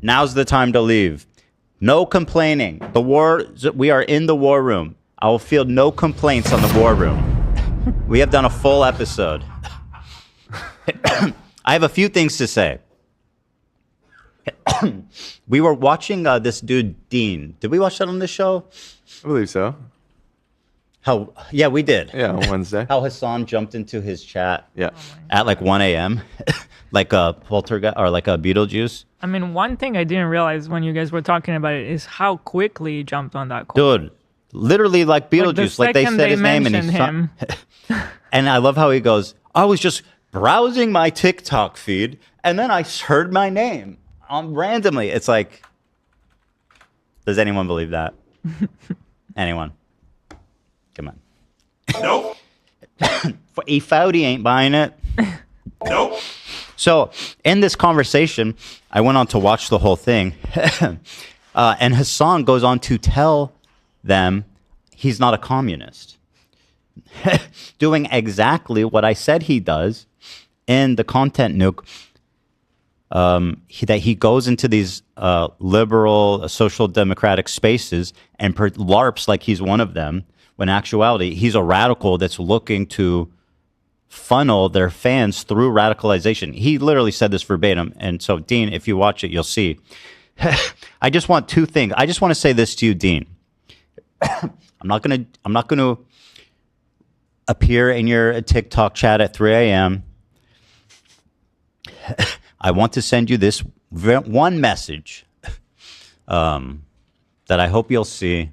Now's the time to leave. No complaining. We are in the war room. I will field no complaints on the war room. We have done a full episode. I have a few things to say. We were watching this dude, Dean. Did we watch that on this show? I believe so. Yeah, we did. Yeah, on Wednesday. How Hasan jumped into his chat Yeah. at like 1 a.m. like a poltergeist or like a Beetlejuice. I mean, one thing I didn't realize when you guys were talking about it is how quickly he jumped on that call. Dude, literally like Beetlejuice. Like they said his name and him. And I love how he goes, I was just browsing my TikTok feed and then I heard my name randomly. It's like, does anyone believe that? Anyone? Come on. Nope. E. Foudy ain't buying it. Nope. So in this conversation, I went on to watch the whole thing. And Hasan goes on to tell them he's not a communist. Doing exactly what I said he does in the content nuke. That he goes into these liberal, social democratic spaces and LARPs like he's one of them, when in actuality, he's a radical that's looking to funnel their fans through radicalization. He literally said this verbatim. And so, Dean, if you watch it, you'll see. I just want two things. I just want to say this to you, Dean. I'm not gonna appear in your TikTok chat at 3 a.m. I want to send you this one message that I hope you'll see.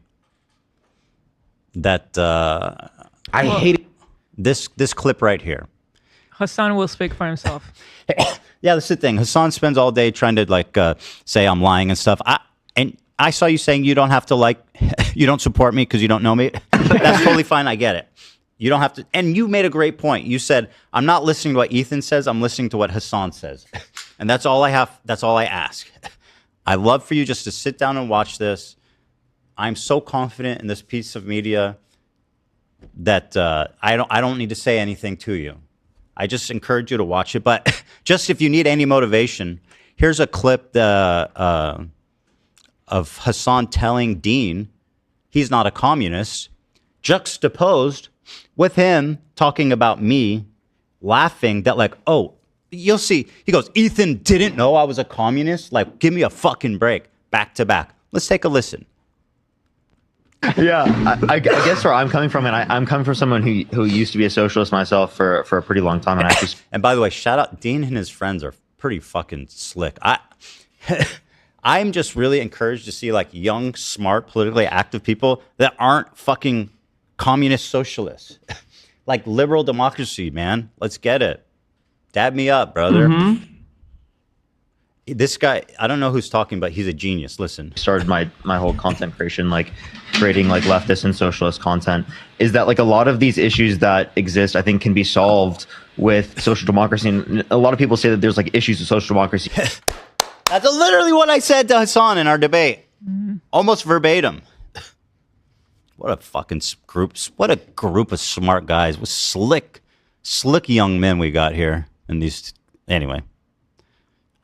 That I hate this clip right here. Hasan will speak for himself. Yeah, that's the thing. Hasan spends all day trying to say I'm lying and stuff. I saw you saying you don't have to you don't support me because you don't know me. That's totally fine. I get it. You don't have to. And you made a great point. You said, I'm not listening to what Ethan says. I'm listening to what Hasan says. And that's all I have. That's all I ask. I love for you just to sit down and watch this. I'm so confident in this piece of media that I don't need to say anything to you. I just encourage you to watch it. But just if you need any motivation, here's a clip of Hasan telling Dean he's not a communist, juxtaposed with him talking about me, laughing that oh, you'll see. He goes, Ethan didn't know I was a communist? Give me a fucking break. Back to back. Let's take a listen. Yeah, I guess where I'm coming from, and I'm coming from someone who used to be a socialist myself for a pretty long time. And and by the way, shout out, Dean and his friends are pretty fucking slick. I'm just really encouraged to see young, smart, politically active people that aren't fucking communist socialists. Liberal democracy, man. Let's get it. Dab me up, brother. Mm-hmm. This guy, I don't know who's talking, but he's a genius. Listen. Started my whole content creation, creating leftist and socialist content, is that a lot of these issues that exist, I think, can be solved with social democracy. And a lot of people say that there's issues with social democracy. That's literally what I said to Hasan in our debate. Mm-hmm. Almost verbatim. What a fucking group. What a group of smart guys with slick young men we got here. And these, anyway,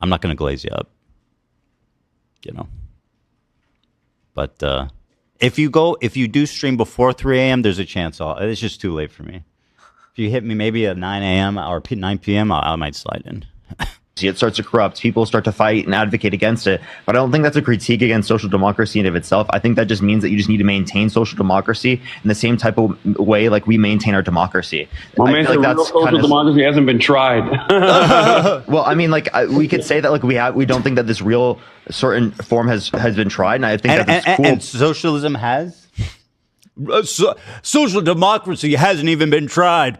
I'm not going to glaze you up, But if you do stream before 3 a.m., there's a chance. It's just too late for me. If you hit me maybe at 9 a.m. or 9 p.m., I might slide in. It starts to corrupt. People start to fight and advocate against it. But I don't think that's a critique against social democracy in of itself. I think that just means that you just need to maintain social democracy in the same type of way we maintain our democracy. Well, man, real social democracy hasn't been tried. Well, I mean, we could say that we don't think that this real certain form has been tried, and I think that's cool. And socialism has? Social democracy hasn't even been tried.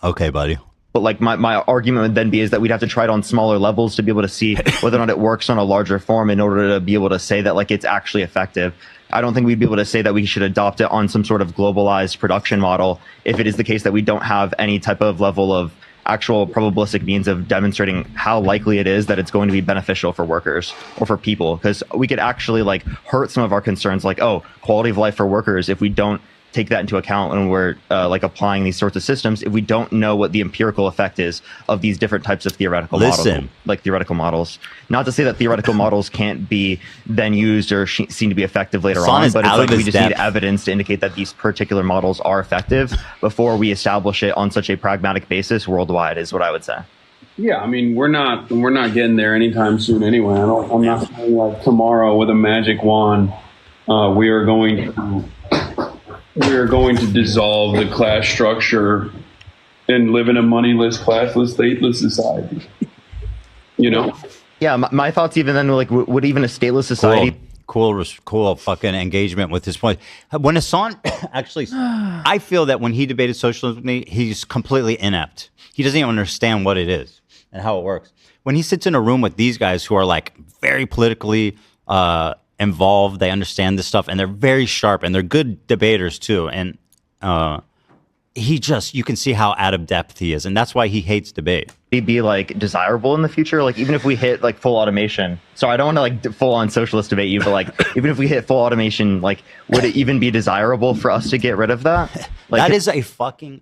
Okay, buddy. But my argument would then be is that we'd have to try it on smaller levels to be able to see whether or not it works on a larger form in order to be able to say that it's actually effective. I don't think we'd be able to say that we should adopt it on some sort of globalized production model if it is the case that we don't have any type of level of actual probabilistic means of demonstrating how likely it is that it's going to be beneficial for workers or for people. Because we could actually hurt some of our concerns quality of life for workers if we don't take that into account when we're like applying these sorts of systems if we don't know what the empirical effect is of these different types of theoretical models, like theoretical models. Not to say that theoretical models can't be then used or seem to be effective later on, but it's like we just need evidence to indicate that these particular models are effective before we establish it on such a pragmatic basis worldwide, is what I would say. Yeah, I mean, we're not getting there anytime soon anyway. I'm not saying like tomorrow with a magic wand we are going to dissolve the class structure and live in a moneyless, classless, stateless society. You know? Yeah, my thoughts even then, like, would even a stateless society... Cool fucking engagement with his point. When Hasan actually... I feel that when he debated socialism with me, he's completely inept. He doesn't even understand what it is and how it works. When he sits in a room with these guys who are, like, very politically... involved, they understand this stuff, and they're very sharp, and they're good debaters too. And you can see how out of depth he is, and that's why he hates debate. He'd be like desirable in the future, like even if we hit like full automation. So I don't want to like full on socialist debate you, but like even if we hit full automation, like would it even be desirable for us to get rid of that? Like, that is a fucking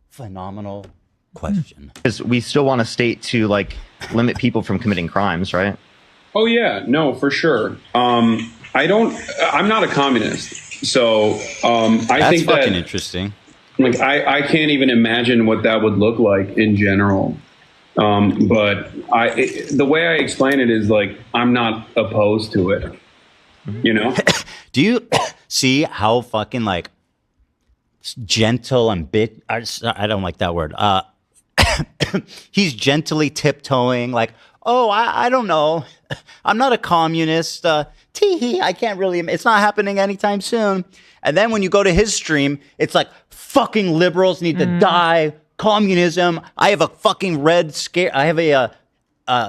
phenomenal question. Because we still want a state to like limit people from committing crimes, right? Oh yeah, no, for sure. I'm not a communist, so I think that's fucking interesting. Like I can't even imagine what that would look like in general. But the way I explain it is like I'm not opposed to it. You know? Do you see how fucking like gentle and I don't like that word. He's gently tiptoeing like, oh, I don't know. I'm not a communist. Tee-hee, I can't really, it's not happening anytime soon. And then when you go to his stream, it's like, fucking liberals need to die. Communism. I have a fucking red scare. I have a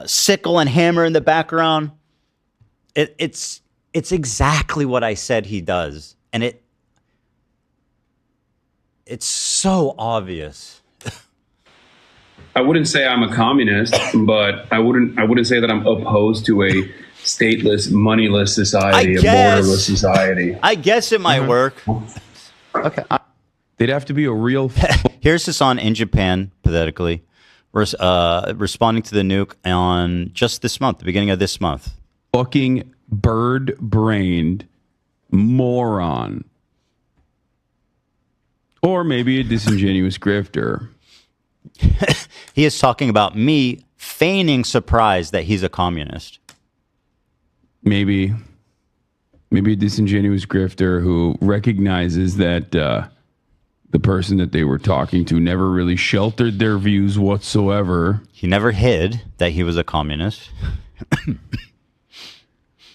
sickle and hammer in the background. It's exactly what I said he does. And it's so obvious. I wouldn't say I'm a communist, but I wouldn't say that I'm opposed to a stateless, moneyless society, a borderless society. I guess it might work. Okay. They'd have to be a real... Here's Hasan in Japan, pathetically, responding to the nuke on just this month, the beginning of this month. Fucking bird-brained moron. Or maybe a disingenuous grifter. He is talking about me feigning surprise that he's a communist. Maybe a disingenuous grifter who recognizes that the person that they were talking to never really sheltered their views whatsoever. He never hid that he was a communist.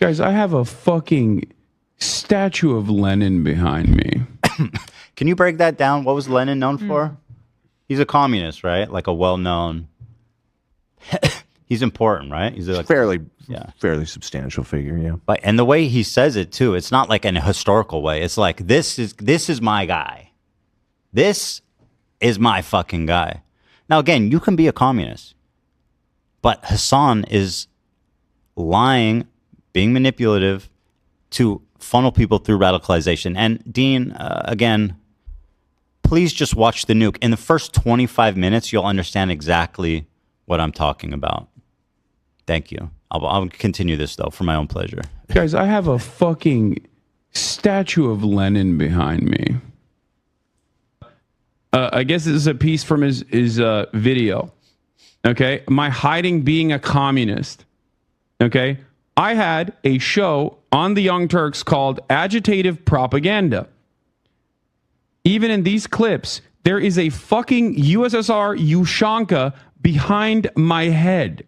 Guys, I have a fucking statue of Lenin behind me. Can you break that down? What was Lenin known for? He's a communist, right? Like a well-known... He's important, right? He's like fairly substantial figure, yeah. But and the way he says it too, it's not like in a historical way. It's like this is my guy. This is my fucking guy. Now again, you can be a communist, but Hasan is lying, being manipulative to funnel people through radicalization. And Dean, again, please just watch the nuke. In the first 25 minutes, you'll understand exactly what I'm talking about. Thank you. I'll continue this, though, for my own pleasure. Guys, I have a fucking statue of Lenin behind me. I guess this is a piece from his video. Okay? My hiding being a communist. Okay? I had a show on the Young Turks called Agitative Propaganda. Even in these clips, there is a fucking USSR Ushanka behind my head.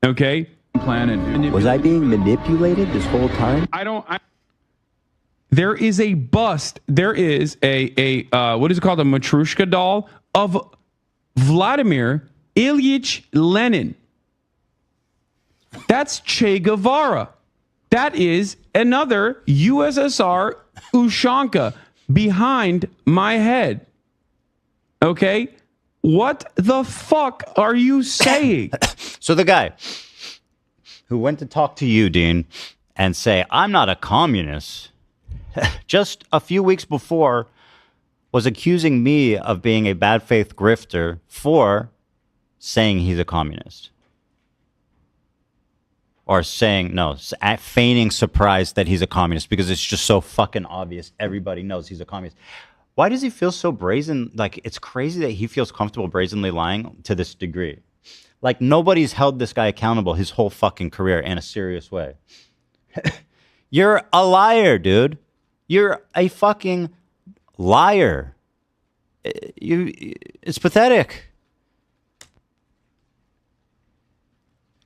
Okay? Was I being manipulated this whole time? There is a bust. There is a what is it called? A Matryoshka doll of Vladimir Ilyich Lenin. That's Che Guevara. That is another USSR Ushanka behind my head. Okay? What the fuck are you saying? So the guy who went to talk to you, Dean, and say, I'm not a communist, just a few weeks before was accusing me of being a bad faith grifter for saying he's a communist. Or saying, no, feigning surprise that he's a communist because it's just so fucking obvious. Everybody knows he's a communist. Why does he feel so brazen? Like, it's crazy that he feels comfortable brazenly lying to this degree. Like, nobody's held this guy accountable his whole fucking career in a serious way. You're a liar, dude. You're a fucking liar. It's pathetic.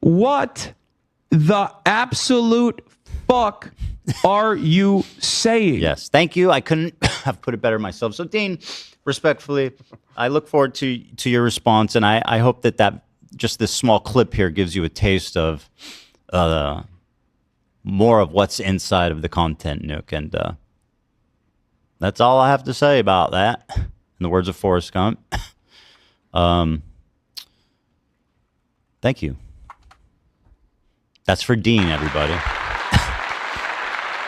What the absolute fuck are you saying? Yes, thank you. I couldn't have put it better myself. So, Dean, respectfully, I look forward to your response, and I hope that just this small clip here gives you a taste of more of what's inside of the content, Nuke. And that's all I have to say about that, in the words of Forrest Gump. Thank you. That's for Dean, everybody.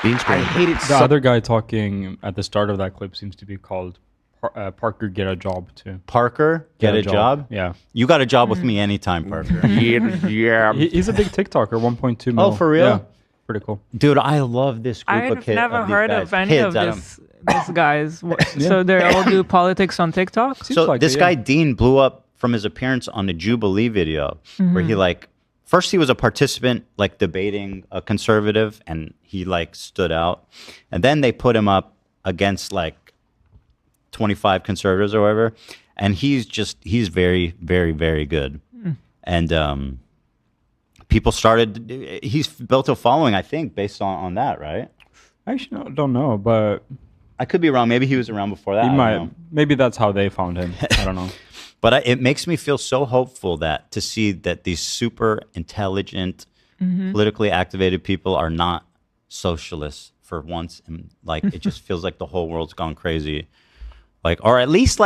Dean's I great. hate it. The other guy talking at the start of that clip seems to be called Parker Get a Job too. Parker, get a job? Yeah. You got a job with me anytime, Parker. Yeah. He's a big TikToker, 1.2 mil. Oh, for real? Yeah. Pretty cool. Dude, I love this group of I've kids. never heard of any kids, of these guys. So they all do politics on TikTok? So like this it, guy yeah. Dean blew up from his appearance on the Jubilee video, where he first he was a participant debating a conservative, and he stood out, and then they put him up against 25 conservatives or whatever, and he's very, very, very good, and people started. He's built a following, I think, based on that, right? Actually, no, don't know, but I could be wrong. Maybe he was around before that. he I don't might. know. Maybe that's how they found him. I don't know. But it makes me feel so hopeful to see that these super intelligent, politically activated people are not socialists for once. And it just feels like the whole world's gone crazy. Or at least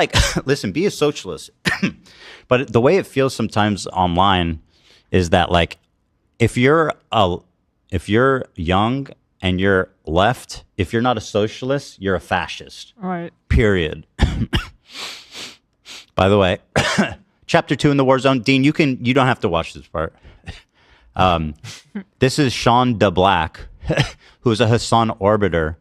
listen, be a socialist. But the way it feels sometimes online is that if you're young and you're left, if you're not a socialist, you're a fascist. Right. Period. By the way, chapter 2 in the War Zone. Dean, you don't have to watch this part. This is Sean DeBlack, who's a Hasan orbiter.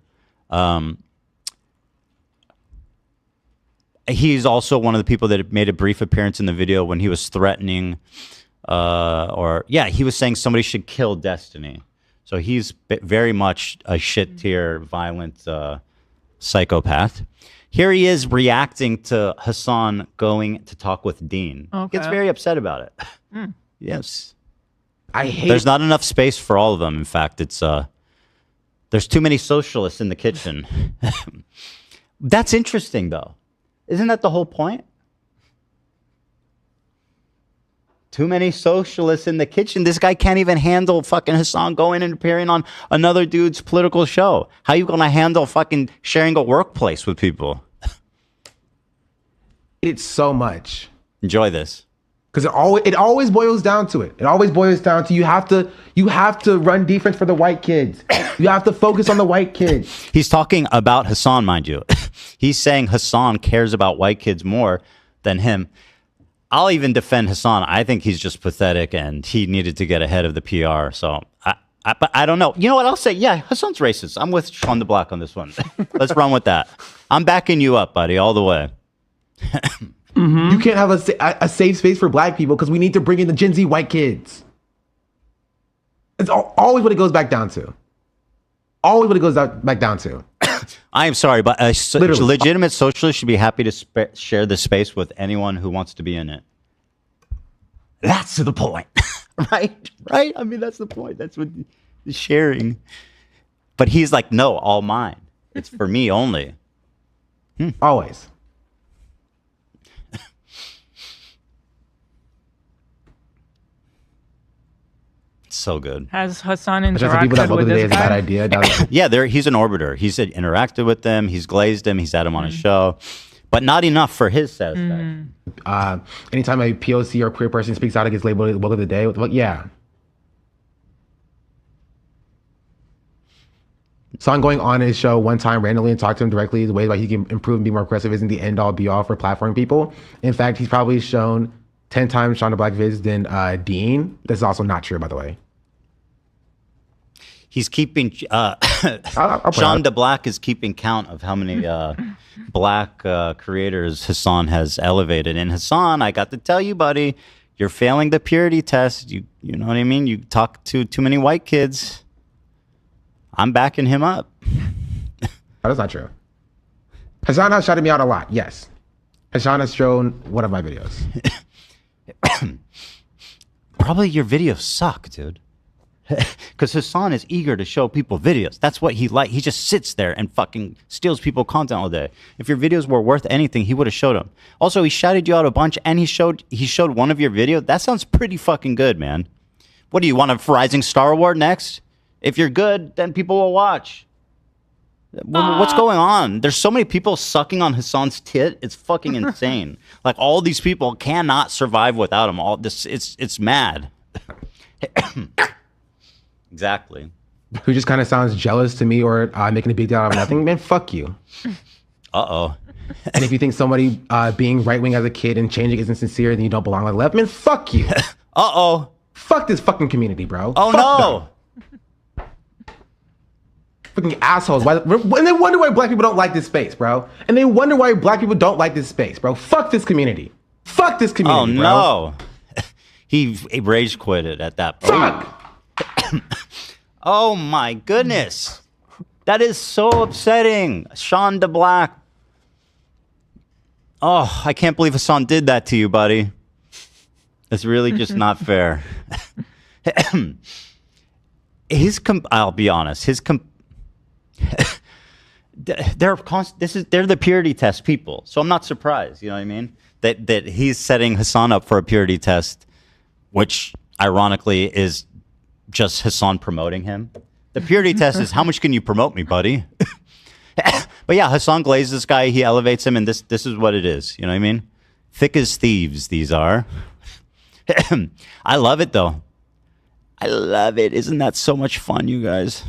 He's also one of the people that made a brief appearance in the video when he was threatening, he was saying somebody should kill Destiny. So he's very much a shit tier, violent psychopath. Here he is reacting to Hasan going to talk with Dean. Okay. Gets very upset about it. Yes. I hate. There's not enough space for all of them. In fact, there's too many socialists in the kitchen. That's interesting, though. Isn't that the whole point? Too many socialists in the kitchen. This guy can't even handle fucking Hasan going and appearing on another dude's political show. How you gonna handle fucking sharing a workplace with people? It so much Enjoy this. because it always boils down to it. It always boils down to you have to run defense for the white kids. You have to focus on the white kids. He's talking about Hasan, mind you. He's saying Hasan cares about white kids more than him. I'll even defend Hasan. I think he's just pathetic, and he needed to get ahead of the PR. So, but I don't know. You know what? I'll say, yeah, Hasan's racist. I'm with Sean DeBlack on this one. Let's run with that. I'm backing you up, buddy, all the way. You can't have a safe space for black people because we need to bring in the Gen Z white kids. It's always what it goes back down to. Always what it goes back down to. I am sorry, but a Literally. legitimate socialist should be happy to share the space with anyone who wants to be in it. That's the point, right? Right? I mean, that's the point. That's what the sharing. But he's like, no, all mine. It's for me only. Always. So good. Has Hasan But just the people that interacted vote with today this is a bad guy? idea. That- Yeah, he's an orbiter. He's interacted with them. He's glazed them. He's had him on his show. But not enough for his satisfaction. anytime a POC or queer person speaks out, it gets labeled "Book of the Day." Well, yeah. Son going on his show one time randomly and talk to him directly the way like he can improve and be more aggressive isn't the end all be all for platforming people. In fact, he's probably shown 10 times Sean DeBlack vids than Dean. That's also not true, by the way. He's keeping Sean DeBlack is keeping count of how many black creators Hasan has elevated. And Hasan, I got to tell you, buddy, you're failing the purity test. You know what I mean? You talk to too many white kids. I'm backing him up. That's not true. Hasan has shouted me out a lot. Yes. Hasan has shown one of my videos. Probably your videos suck, dude. Because Hasan is eager to show people videos. That's what he like. He just sits there and fucking steals people content all day. If your videos were worth anything, he would have showed them. Also, he shouted you out a bunch, and he showed one of your videos. That sounds pretty fucking good, man. What do you want, a Rising Star Award next? If you're good, then people will watch. What's going on? There's so many people sucking on Hasan's tit. It's fucking insane. Like all these people cannot survive without him. All this, it's mad. Exactly. Who just kind of sounds jealous to me or making a big deal out of nothing. Man, fuck you. Uh-oh. And if you think somebody being right wing as a kid and changing isn't sincere, then you don't belong on the left. Man, fuck you. Uh-oh. Fuck this fucking community, bro. Oh, fuck no. Them. Fucking assholes. And they wonder why black people don't like this space, bro. And they wonder why black people don't like this space, bro. Fuck this community. Fuck this community, bro. Oh, no. He rage quitted at that point. Fuck. Oh, my goodness. That is so upsetting. Sean DeBlack. Oh, I can't believe Hasan did that to you, buddy. It's really just not fair. I'll be honest. They're the purity test people, so I'm not surprised. You know what I mean? That he's setting Hasan up for a purity test, which ironically is just Hasan promoting him. The purity test is how much can you promote me, buddy? But yeah, Hasan glazes this guy. He elevates him, and this is what it is. You know what I mean? Thick as thieves, these are. I love it though. I love it. Isn't that so much fun, you guys?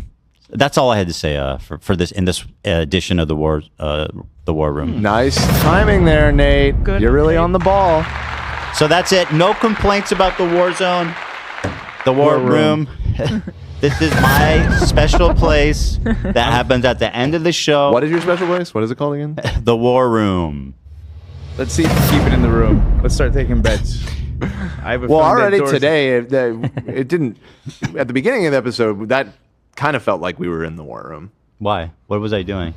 That's all I had to say for this in this edition of the war room. Nice timing there, Nate. Good, You're really Nate. on the ball. So that's it. No complaints about the war zone, the war room. This is my special place that happens at the end of the show. What is your special place? What is it called again? The war room. Let's see if you keep it in the room. Let's start taking bets. I have a Well, feeling that already doors- today, it didn't. At the beginning of the episode, that kind of felt like we were in the war room. Why? What was I doing?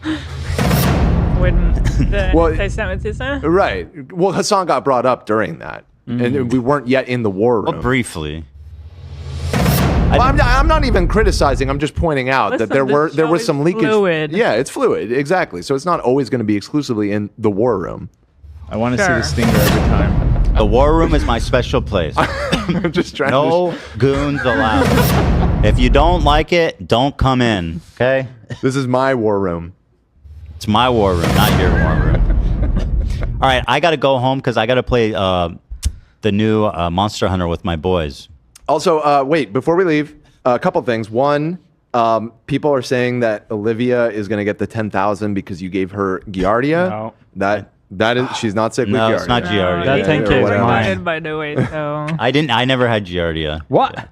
When the Well, anti-Semitism? Right. Well, Hasan got brought up during that, and we weren't yet in the war room. Well, briefly. Well, I'm not even criticizing. I'm just pointing out Listen, that there this show was is some leakage. fluid. Yeah, it's fluid. Exactly. So it's not always going to be exclusively in the war room. I want to see Sure. the stinger every time. The war room is my special place. I'm just trying No goons allowed. If you don't like it, don't come in. Okay? This is my war room. It's my war room, not your war room. All right, I got to go home because I got to play the new Monster Hunter with my boys. Also, wait, before we leave, a couple things. One, people are saying that Olivia is going to get the 10,000 because you gave her Giardia. No. That is, she's not sick with No, Giardia. it's not Giardia. That 10K is whatever. mine. Good, by the way, so I never had Giardia. What?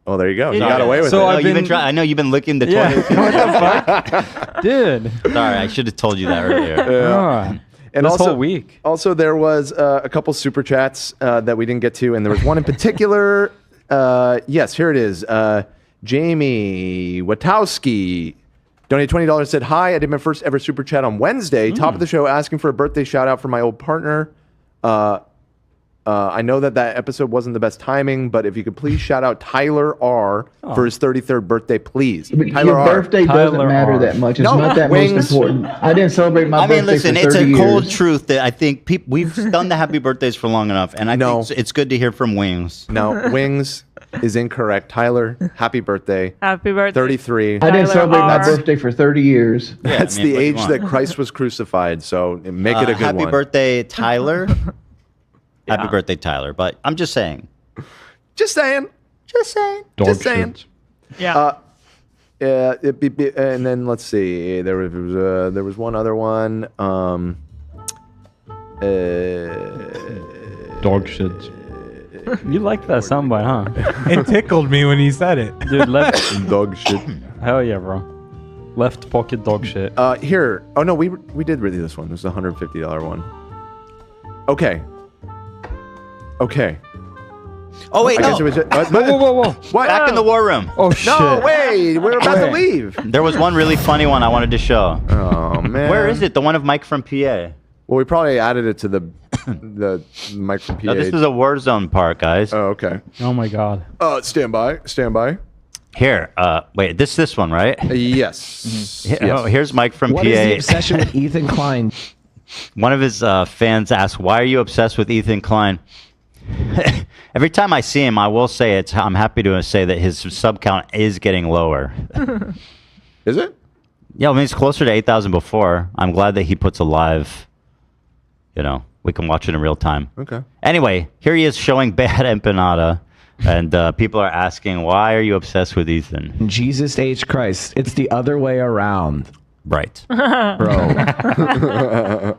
Oh, there you go. You Yeah. got away with So it. I've You've been been- I know you've been licking the Yeah. toilet. What the fuck? Dude. Sorry, I should have told you that earlier. Oh, And this also, whole week. Also, there was a couple super chats that we didn't get to, and there was one in particular. Yes, here it is. Jamie Watowski donated $20. Said, "Hi, I did my first ever super chat on Wednesday. Top of the show, asking for a birthday shout out for my old partner. I know that episode wasn't the best timing, but if you could please shout out Tyler R for his 33rd birthday, please. But Tyler your R. birthday doesn't Tyler matter R. that much. It's No, not that wings. most important. I didn't celebrate my I birthday mean, listen, for it's 30 a cold years. truth that I think we've done the happy birthdays for long enough, and I No. think it's good to hear from Wings. No, Wings is incorrect. Tyler, happy birthday. happy birthday. 33. I didn't Tyler celebrate my R. birthday for 30 years. Yeah, That's I mean, the what do you age want? that Christ was crucified, so make it a good happy one. birthday, Tyler. Happy birthday, Tyler. But I'm just saying. Just saying. Just saying. Just saying. Yeah. And then let's see. There was one other one. Dog shit. You like that soundbite, huh? It tickled me when he said it. Dude, left dog shit. Hell yeah, bro. Left pocket dog shit. Here. Oh no, we did read this one. This is a $150 one. Okay. Oh wait, I no. guess it was Whoa. What? Back in the war room. Oh shit. No, wait. We're about to leave. There was one really funny one I wanted to show. Oh man. Where is it? The one of Mike from PA. Well, we probably added it to the Mike from PA. No, this is a war zone part, guys. Oh, okay. Oh my god. Stand by. Here, wait, this one, right? Yes. Yes. Oh, here's Mike from What PA. is the obsession with Ethan Klein? One of his fans asked, "Why are you obsessed with Ethan Klein?" Every time I see him, I will say I'm happy to say that his sub count is getting lower. Is it? Yeah, I mean, it's closer to 8,000 before. I'm glad that he puts a live. We can watch it in real time. Okay. Anyway, here he is showing bad empanada, and people are asking, "Why are you obsessed with Ethan?" Jesus H. Christ, it's the other way around. Right. Bro.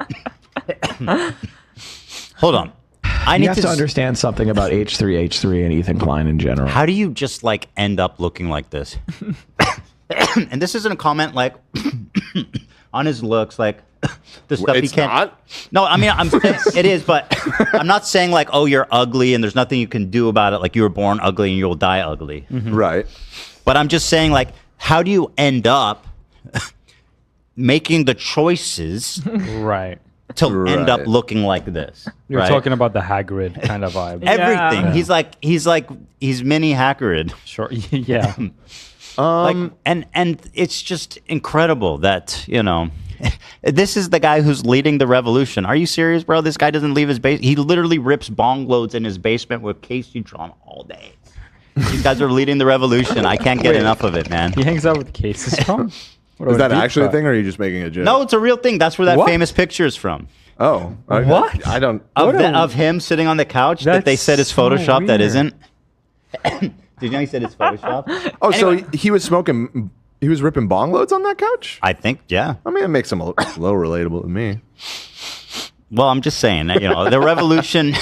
Hold on. You have to understand something about H3H3 and Ethan Klein in general. How do you just end up looking like this? And this isn't a comment on his looks, the stuff he It's can't. not? No, I mean it is, but I'm not saying oh you're ugly and there's nothing you can do about it. Like you were born ugly and you'll die ugly. Mm-hmm. Right. But I'm just saying how do you end up making the choices Right. to end up looking like this? You're right? talking about the Hagrid kind of vibe. Everything. Yeah. He's mini Hagrid. Sure. Yeah. And it's just incredible that this is the guy who's leading the revolution. Are you serious, bro? This guy doesn't leave his base. He literally rips bong loads in his basement with Casey drawn all day. These guys are leading the revolution. I can't get enough of it, man. He hangs out with Casey Strong. Is that actually a thing, or are you just making a joke? No, it's a real thing. That's where that famous picture is from. Oh, what? I don't. Of him sitting on the couch that they said is so Photoshop. That weird. isn't. Did you know he said it's Photoshop? Oh, Anyway. so he was smoking. He was ripping bong loads on that couch. I think, yeah. I mean, it makes him a little relatable to me. Well, I'm just saying that the revolution.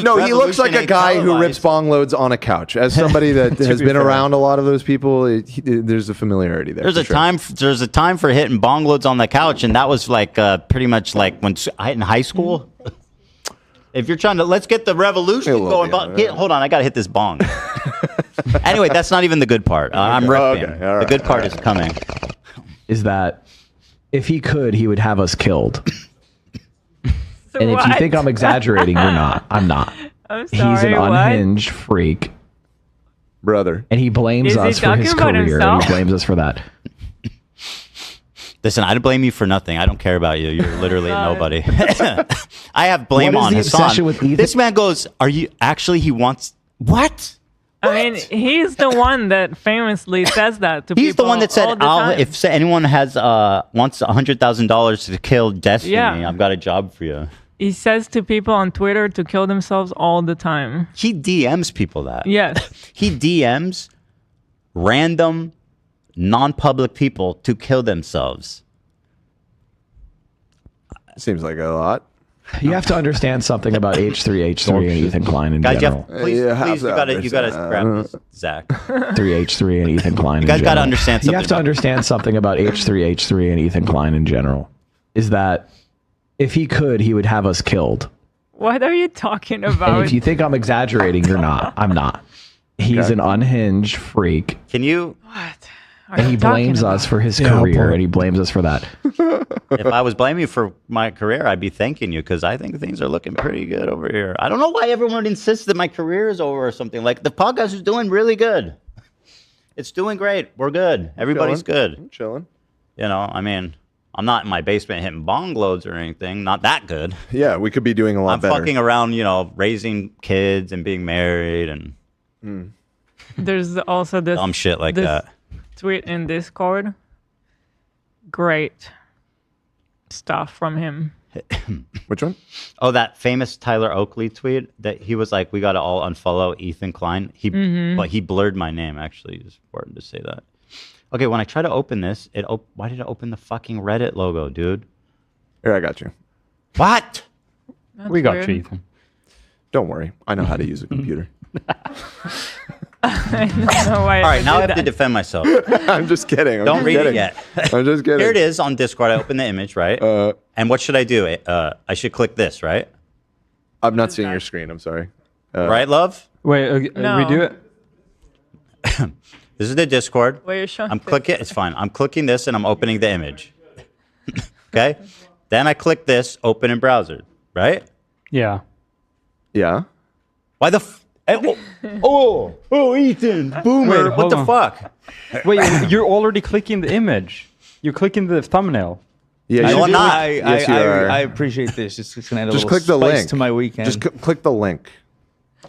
No, he looks like a guy who rips bong loads on a couch. As somebody that has be been fair. around a lot of those people, there's a familiarity there. There's for a sure. time. There's a time for hitting bong loads on the couch, and that was pretty much when in high school. If you're trying to let's get the revolution going, hold on, I gotta hit this bong. Anyway, that's not even the good part. I'm ripping. Okay, all right, the good part is coming. Is that if he could, he would have us killed. And if you think I'm exaggerating, you're not. I'm not. I'm sorry, He's an what? unhinged freak. Brother. And he blames Is he us for his talking about career. And himself? he blames us for that. Listen, I don't blame you for nothing. I don't care about you. You're literally nobody. I have blame What is on the obsession Hasan. with Ethan? This man goes, "Are you actually?" He wants what? I mean, he's the one that famously says that to people. He's the one that said, all the time. "If anyone wants $100,000 to kill Destiny, Yeah. I've got a job for you." He says to people on Twitter to kill themselves all the time. He DMs people that. Yes. He DMs random, non-public people to kill themselves. Seems like a lot. You have to understand something about H3H3 and Ethan Klein in Guys, general. please, you gotta grab this, Zach. 3H3 and Ethan Klein. You guys got to understand You something have to about- understand something about H3H3 and Ethan Klein in general. Is that if he could, he would have us killed. What are you talking And about? if you think I'm exaggerating, you're not. I'm not. He's an unhinged freak. Can you? And he blames us for his career, and he blames us for that. If I was blaming you for my career, I'd be thanking you because I think things are looking pretty good over here. I don't know why everyone insists that my career is over or something. Like the podcast is doing really good. It's doing great. We're good. Everybody's good. I'm chilling. I mean, I'm not in my basement hitting bong loads or anything. Not that good. Yeah, we could be doing a lot I'm better. fucking around, raising kids and being married and There's also this dumb shit like this that. tweet in Discord. Great stuff from him. Which one? Oh, that famous Tyler Oakley tweet that he was like, "We got to all unfollow Ethan Klein." Mhm. But he blurred my name. Actually, it's important to say that. Okay, when I try to open this, why did it open the fucking Reddit logo, dude? Here, I got you. What? We got you, Ethan. Don't worry. I know how to use a computer. I don't know why. All right, now I have to defend myself. I'm just kidding. Don't read it yet. I'm just kidding. Here it is on Discord. I open the image, right? And what should I do? I should click this, right? I'm not seeing your screen. I'm sorry. Right, love? Wait, No. redo it. This is the Discord. Where you're showing I'm clicking. It's fine. I'm clicking this and I'm opening the image. Okay. Then I click this, open in browser, right? Yeah. Yeah. Why the? Ethan, boomer! Wait, What the hold fuck? Wait, you're already clicking the image. You're clicking the thumbnail. Yeah. No, I'm not. Yes, you are. I appreciate this. Just gonna add a Just little click the spice link to my weekend. Just click the link.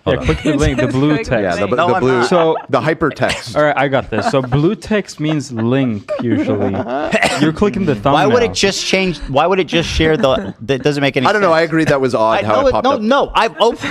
Yeah, click the link, the blue Click text. the Yeah, link. the No, I'm blue. not. So, The hypertext. all right, I got this. So blue text means link usually. You're clicking the thumbnail. Why would it just change? Why would it just share the? That doesn't make any. I don't know. I agree that was odd how it popped up. No.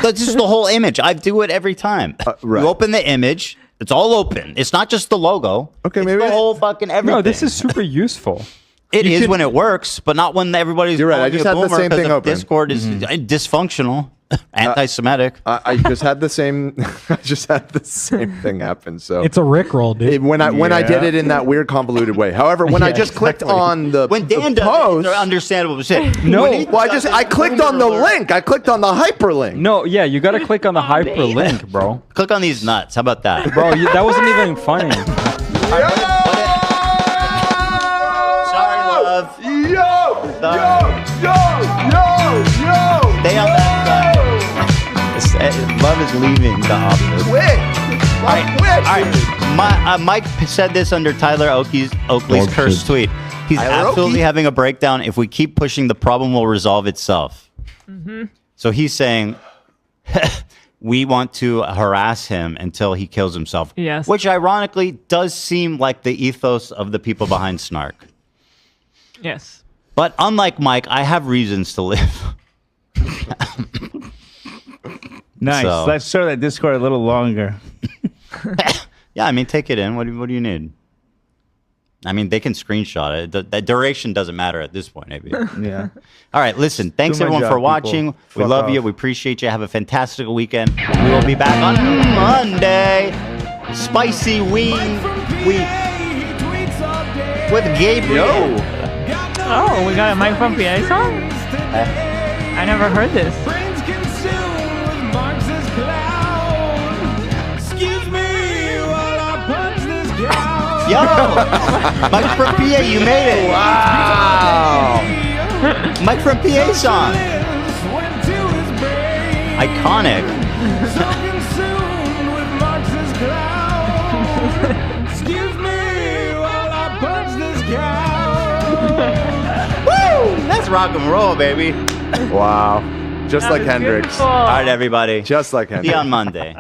This is the whole image. I do it every time. Right. You open the image. It's all open. It's not just the logo. Okay, it's maybe the whole fucking everything. No, this is super useful. It You is can- when it works, but not when everybody's. You're right, I calling just you a had the boomer same 'cause thing the open. Discord is dysfunctional, anti-Semitic. I just had the same. I just had the same thing happen. So It's a Rickroll, dude. when I did it in that weird convoluted way. However, when I just clicked on the When Dan the does post, it, it's understandable shit. No. When he well, does I it, clicked on the boomer alert. link. I clicked on the hyperlink. No, yeah, you gotta click on the hyperlink, bro. Click on these nuts. How about that? Bro, that wasn't even funny. Sorry, love. Yo! Stay on that side. Love is leaving the office. All right. Mike said this under Tyler Oakley's cursed tweet. He's Tyler absolutely Oakley? having a breakdown. If we keep pushing, the problem will resolve itself. So he's saying we want to harass him until he kills himself. Yes. Which ironically does seem like the ethos of the people behind Snark. Yes. But unlike Mike, I have reasons to live. Nice. So- Let's show that Discord a little longer. Yeah, I mean, take it in. What do you need? I mean, they can screenshot it. The duration doesn't matter at this point, maybe. Yeah. All right, listen. Thanks Do my everyone job, for people. watching. We Fuck love off. you. We appreciate you. Have a fantastic weekend. We will be back on Monday. Spicy Wing Week with Gabriel. Oh, we got a Mike from PA song? I never heard this. Yo, Mike from PA, you made it. Wow. Mike from PA song. Iconic. Woo! That's rock and roll, baby. Wow. Just That like was Hendrix. beautiful. All right, everybody. Just like See Hendrix. you on Monday.